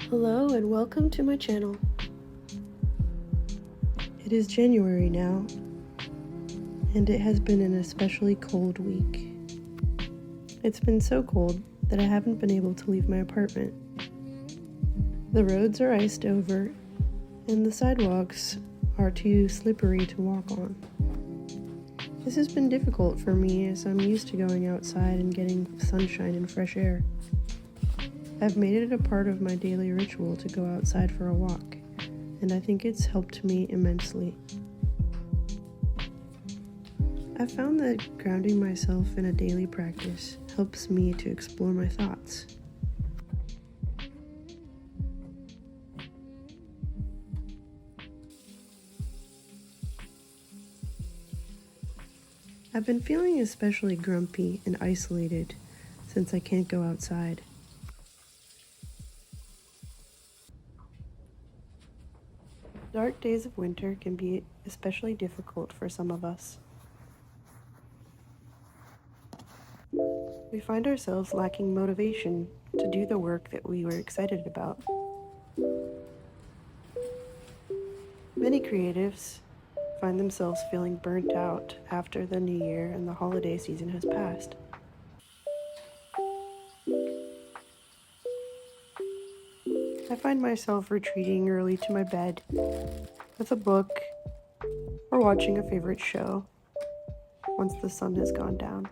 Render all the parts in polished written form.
Hello and welcome to my channel. It is January now, and it has been an especially cold week. It's been so cold that I haven't been able to leave my apartment. The roads are iced over, and the sidewalks are too slippery to walk on. This has been difficult for me as I'm used to going outside and getting sunshine and fresh air. I've made it a part of my daily ritual to go outside for a walk, and I think it's helped me immensely. I've found that grounding myself in a daily practice helps me to explore my thoughts. I've been feeling especially grumpy and isolated since I can't go outside. Dark days of winter can be especially difficult for some of us. We find ourselves lacking motivation to do the work that we were excited about. Many creatives find themselves feeling burnt out after the new year and the holiday season has passed. I find myself retreating early to my bed with a book or watching a favorite show once the sun has gone down.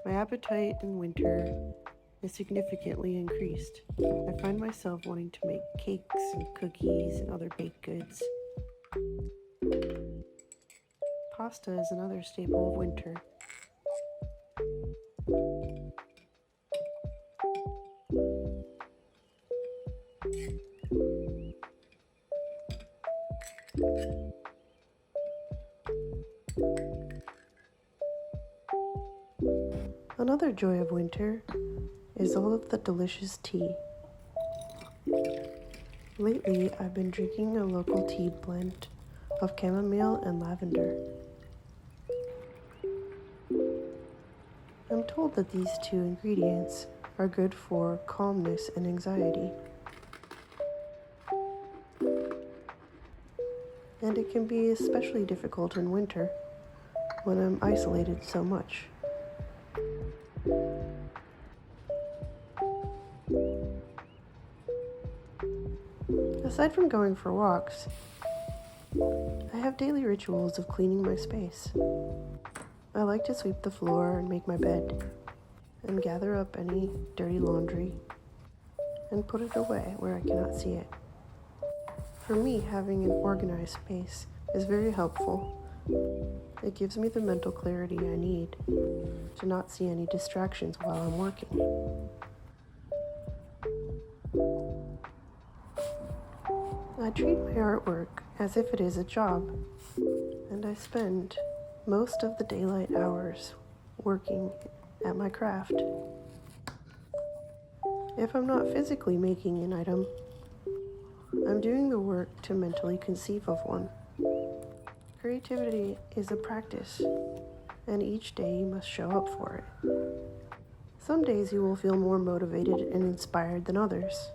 My appetite in winter is significantly increased. I find myself wanting to make cakes and cookies and other baked goods. Pasta is another staple of winter. Another joy of winter is all of the delicious tea. Lately, I've been drinking a local tea blend of chamomile and lavender. I'm told that these two ingredients are good for calmness and anxiety. And it can be especially difficult in winter when I'm isolated so much. Aside from going for walks, I have daily rituals of cleaning my space. I like to sweep the floor and make my bed, and gather up any dirty laundry and put it away where I cannot see it. For me, having an organized space is very helpful. It gives me the mental clarity I need to not see any distractions while I'm working. I treat my artwork as if it is a job, and I spend most of the daylight hours working at my craft. If I'm not physically making an item, I'm doing the work to mentally conceive of one. Creativity is a practice, and each day you must show up for it. Some days you will feel more motivated and inspired than others,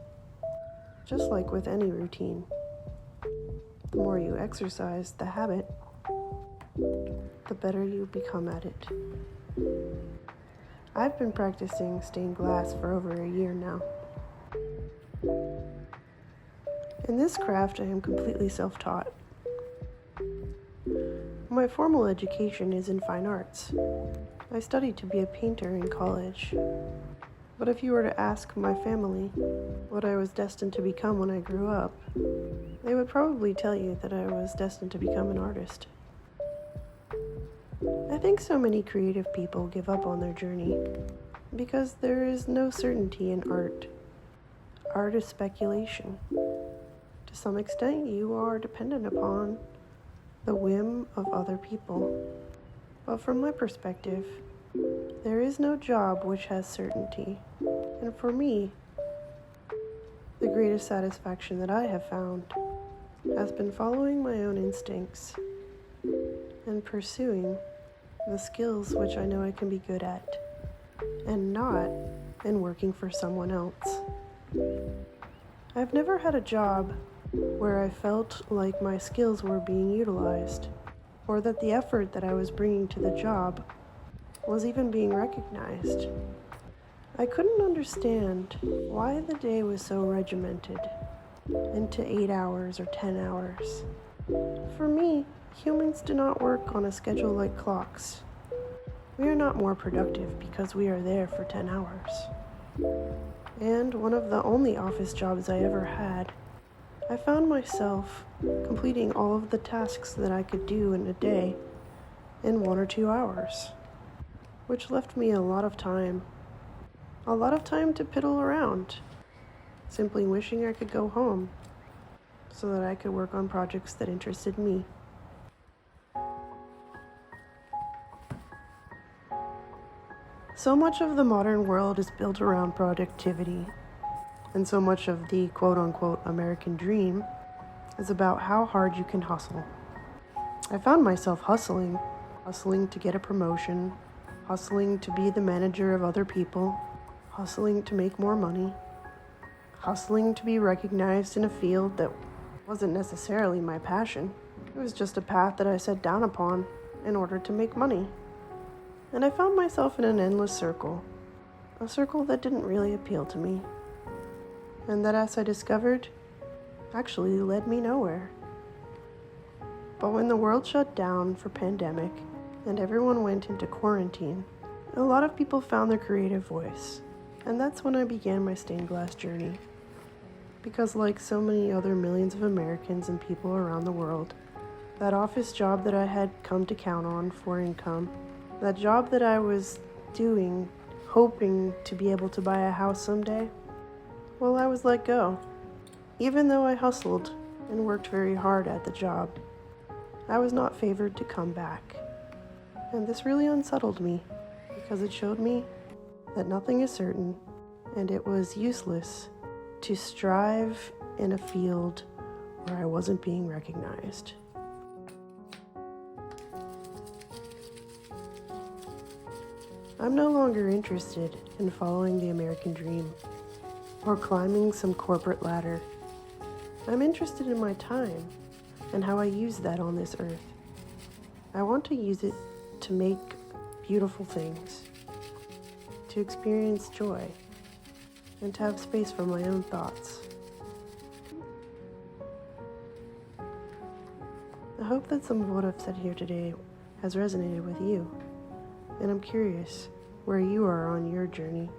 just like with any routine. The more you exercise the habit, the better you become at it. I've been practicing stained glass for over a year now. In this craft, I am completely self-taught. My formal education is in fine arts. I studied to be a painter in college. But if you were to ask my family what I was destined to become when I grew up, they would probably tell you that I was destined to become an artist. I think so many creative people give up on their journey because there is no certainty in art. Art is speculation. To some extent, you are dependent upon the whim of other people. But from my perspective, there is no job which has certainty. And for me, the greatest satisfaction that I have found has been following my own instincts and pursuing the skills which I know I can be good at, and not in working for someone else. I've never had a job where I felt like my skills were being utilized, or that the effort that I was bringing to the job was even being recognized. I couldn't understand why the day was so regimented into 8 hours or 10 hours. For me, humans do not work on a schedule like clocks. We are not more productive because we are there for 10 hours. And one of the only office jobs I ever had, I found myself completing all of the tasks that I could do in a day in 1 or 2 hours, which left me a lot of time to piddle around, simply wishing I could go home so that I could work on projects that interested me. So much of the modern world is built around productivity, and so much of the quote-unquote American dream is about how hard you can hustle. I found myself hustling to get a promotion, hustling to be the manager of other people, hustling to make more money, hustling to be recognized in a field that wasn't necessarily my passion. It was just a path that I set down upon in order to make money. And I found myself in an endless circle, a circle that didn't really appeal to me, and that, as I discovered, actually led me nowhere. But when the world shut down for pandemic and everyone went into quarantine, a lot of people found their creative voice. And that's when I began my stained glass journey. Because like so many other millions of Americans and people around the world, that office job that I had come to count on for income, that job that I was doing, hoping to be able to buy a house someday, well, I was let go. Even though I hustled and worked very hard at the job, I was not favored to come back. And this really unsettled me, because it showed me that nothing is certain, and it was useless to strive in a field where I wasn't being recognized. I'm no longer interested in following the American dream or climbing some corporate ladder. I'm interested in my time and how I use that on this earth. I want to use it to make beautiful things, to experience joy, and to have space for my own thoughts. I hope that some of what I've said here today has resonated with you, and I'm curious where you are on your journey.